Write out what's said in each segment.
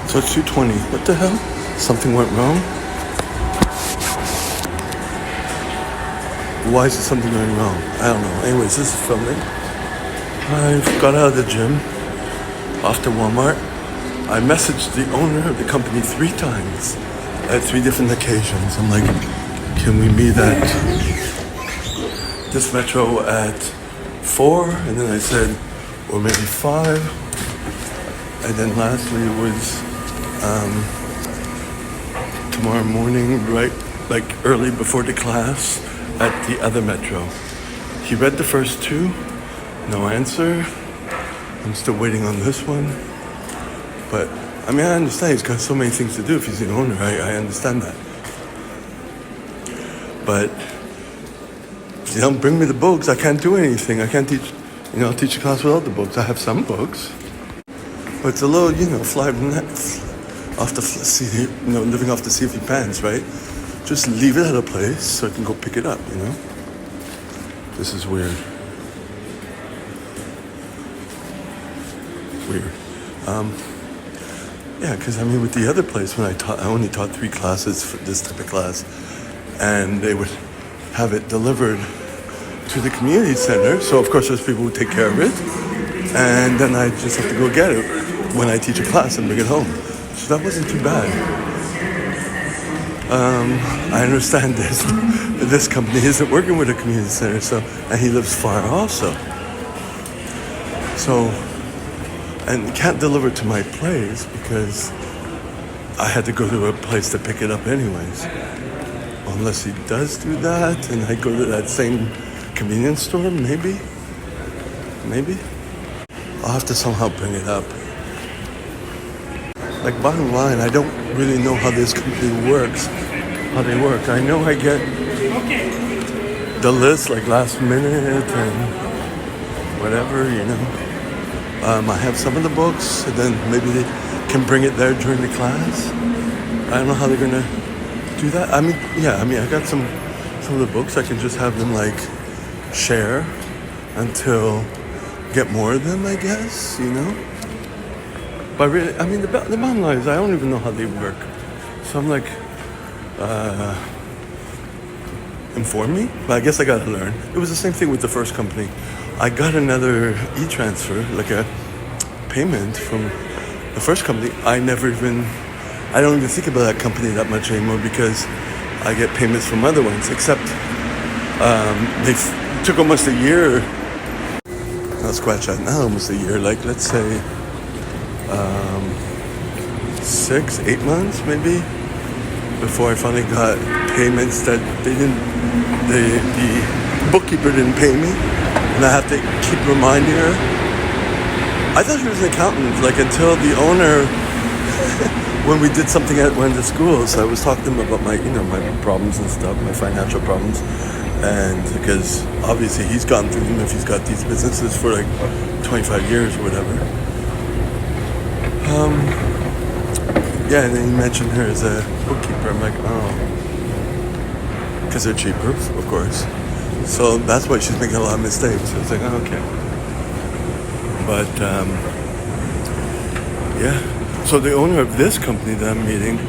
So it's 2:20. What the hell? Something went wrong? Why is something going wrong? I don't know. Anyways, this is filming. I got out of the gym, off to Walmart. I messaged the owner of the company 3 times at 3 different occasions. I'm like, can we meet at this metro at 4? And then I said, or maybe 5. And then lastly it was tomorrow morning, right, like early before the class at the other metro. He read the first 2, no answer. I'm still waiting on this one. But, I mean, I understand he's got so many things to do if he's the owner. I understand that. But, you don't bring me the books, I can't do anything. I can't teach, teach a class without the books. I have some books. But it's a little, fly off the seat, living off the seat of your pants, right? Just leave it at a place so I can go pick it up, This is weird. Yeah, because with the other place, when I only taught 3 classes for this type of class, and they would have it delivered to the community center. So of course there's people who take care of it, and then I just have to go get it when I teach a class and bring it home. So that wasn't too bad. I understand this company isn't working with a community center, and he lives far also. So, and can't deliver to my place because I had to go to a place to pick it up anyways. Unless he does do that, and I go to that same convenience store, maybe. I'll have to somehow bring it up. Like, bottom line, I don't really know how this company works, how they work. I know I get the list like last minute and whatever, I have some of the books, and then maybe they can bring it there during the class. I don't know how they're gonna do that. I got some of the books. I can just have them like share until get more of them, I guess, But really, the bottom line is I don't even know how they work. So I'm like, inform me? But I guess I gotta learn. It was the same thing with the first company. I got another e-transfer, like a payment from the first company. I don't even think about that company that much anymore because I get payments from other ones, except they took almost a year. I'll scratch that now, almost a year. Like, let's say 6-8 months maybe before I finally got payments that the bookkeeper didn't pay me, and I have to keep reminding her. I thought she was an accountant, like, until the owner, when we did something at one of the schools, I was talking to him about my problems and stuff, my financial problems, and because obviously he's gone through them if he's got these businesses for like 25 years or whatever. And then he mentioned her as a bookkeeper. I'm like, oh, because they're cheaper, of course. So that's why she's making a lot of mistakes. So it's like, oh, okay. But, So the owner of this company that I'm meeting,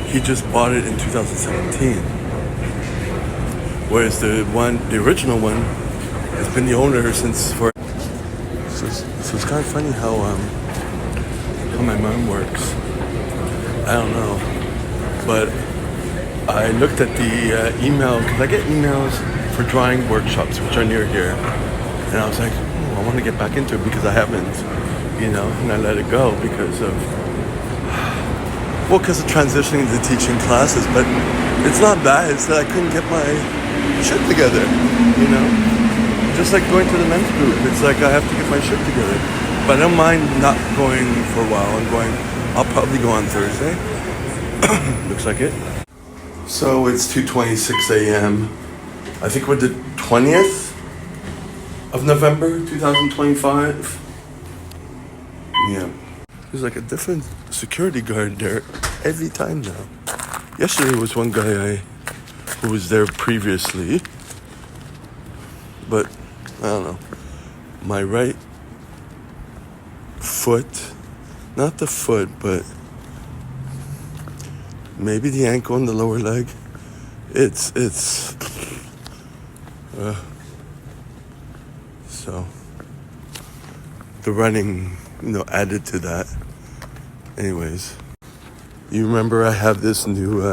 he just bought it in 2017. Whereas the original one, has been the owner since for... So it's kind of funny how my mom works. I don't know. But I looked at the email, because I get emails for drawing workshops, which are near here. And I was like, I want to get back into it because I haven't, and I let it go because of transitioning to teaching classes. But it's not that, it's that I couldn't get my shit together, Just like going to the men's group, it's like I have to get my shit together. But I don't mind not going for a while. I'll probably go on Thursday. Looks like it. So it's 2:26 a.m. I think we're the 20th of November 2025. Yeah. There's like a different security guard there every time now. Yesterday was one guy who was there previously. But, I don't know. My right foot, not the foot, but maybe the ankle and the lower leg. It's so the running, added to that. Anyways, you remember I have this new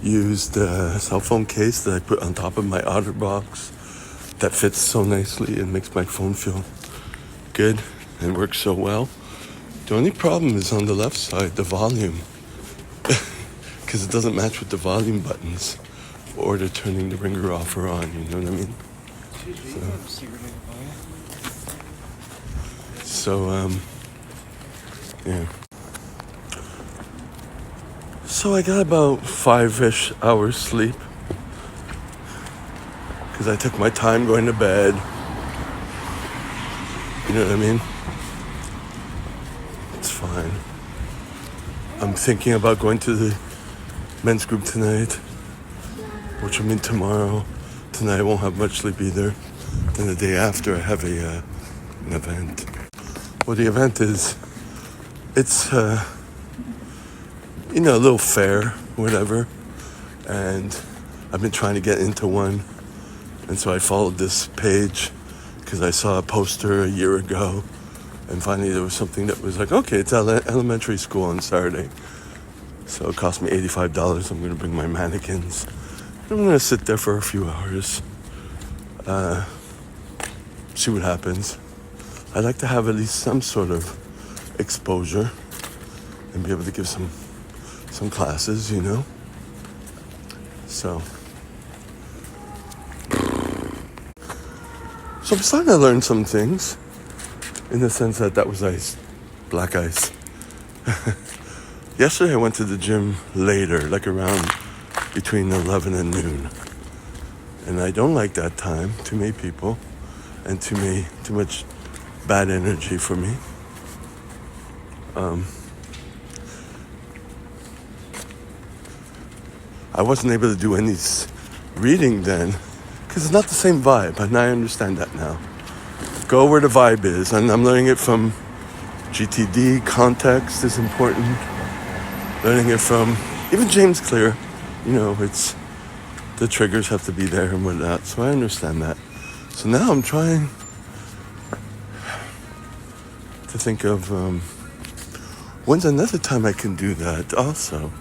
used cell phone case that I put on top of my OtterBox that fits so nicely and makes my phone feel good and works so well. The only problem is on the left side, the volume, because it doesn't match with the volume buttons or the turning the ringer off or on, you know what I mean? So yeah. So I got about 5-ish hours sleep because I took my time going to bed. You know what I mean? It's fine. I'm thinking about going to the men's group tonight, which will mean tomorrow. Tonight I won't have much sleep either. Then the day after I have an event. Well, the event is, it's a little fair, whatever. And I've been trying to get into one. And so I followed this page because I saw a poster a year ago. And finally there was something that was like, okay, it's elementary school on Saturday. So it cost me $85. I'm going to bring my mannequins. I'm going to sit there for a few hours. See what happens. I'd like to have at least some sort of exposure and be able to give some classes, So I'm starting to learn some things in the sense that was ice, black ice. Yesterday I went to the gym later, like around between 11 and noon. And I don't like that time, too many people, and too much bad energy for me. I wasn't able to do any reading then because it's not the same vibe, and I understand that now. Go where the vibe is, and I'm learning it from GTD. Context is important. Learning it from even James Clear. It's the triggers have to be there and whatnot, so I understand that. So now I'm trying to think of when's another time I can do that also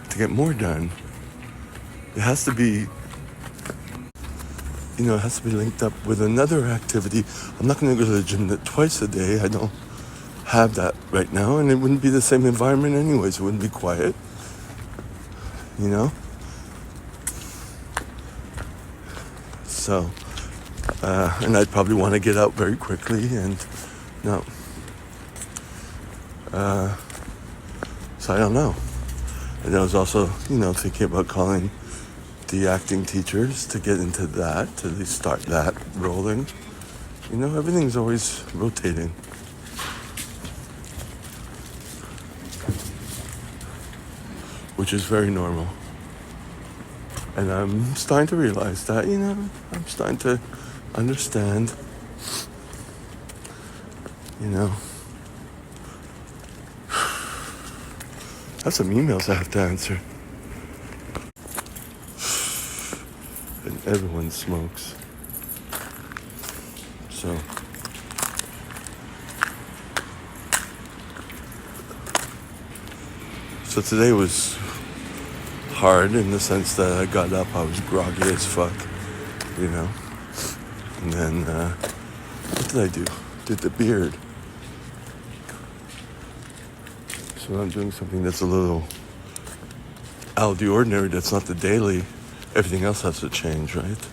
to get more done. It has to be, linked up with another activity. I'm not going to go to the gym twice a day. I don't have that right now, and it wouldn't be the same environment anyways. It wouldn't be quiet, So, and I'd probably want to get out very quickly, and no. So I don't know. And I was also, thinking about calling the acting teachers to get into that, to at least start that rolling. Everything's always rotating. Which is very normal. And I'm starting to realize that, I'm starting to understand, I have some emails I have to answer. And everyone smokes. So today was hard in the sense that I got up, I was groggy as fuck, And then, what did I do? Did the beard. So I'm doing something that's a little out of the ordinary, that's not the daily. Everything else has to change, right?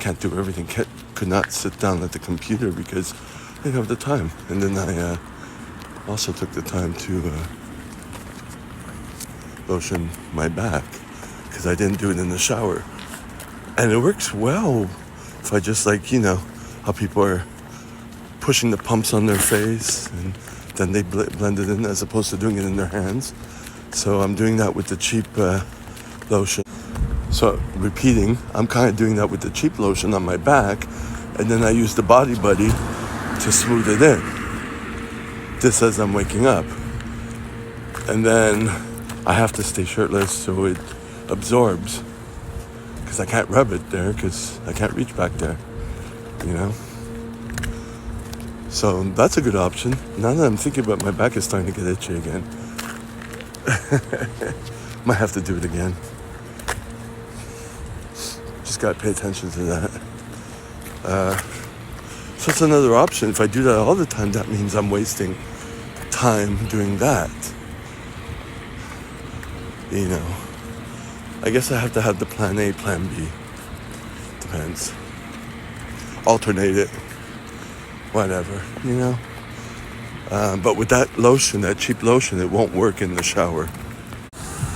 Can't do everything. Could not sit down at the computer because I didn't have the time. And then I also took the time to lotion my back because I didn't do it in the shower. And it works well if I just how people are pushing the pumps on their face and then they blend it in as opposed to doing it in their hands. So I'm doing that with the cheap lotion. So repeating, I'm kind of doing that with the cheap lotion on my back, and then I use the Body Buddy to smooth it in. This as I'm waking up. And then I have to stay shirtless so it absorbs. Because I can't rub it there because I can't reach back there, you know? So that's a good option. Now that I'm thinking about it, my back is starting to get itchy again. Might have to do it again. Just gotta pay attention to that. So it's another option. If I do that all the time, that means I'm wasting time doing that. You know, I guess I have to have the plan A, plan B. Depends. Alternate it. Whatever, you know. But with that lotion, that cheap lotion, it won't work in the shower.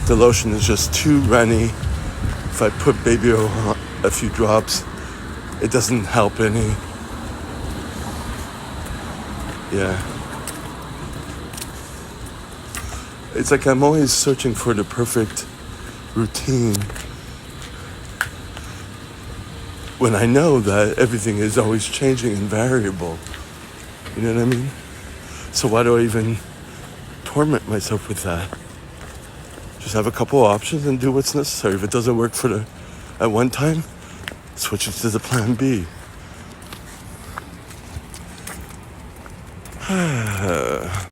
The lotion is just too runny. If I put baby oil on a few drops, it doesn't help any. Yeah. It's like I'm always searching for the perfect routine when I know that everything is always changing and variable. You know what I mean? So why do I even torment myself with that? Just have a couple options and do what's necessary. If it doesn't work at one time, switch it to the plan B.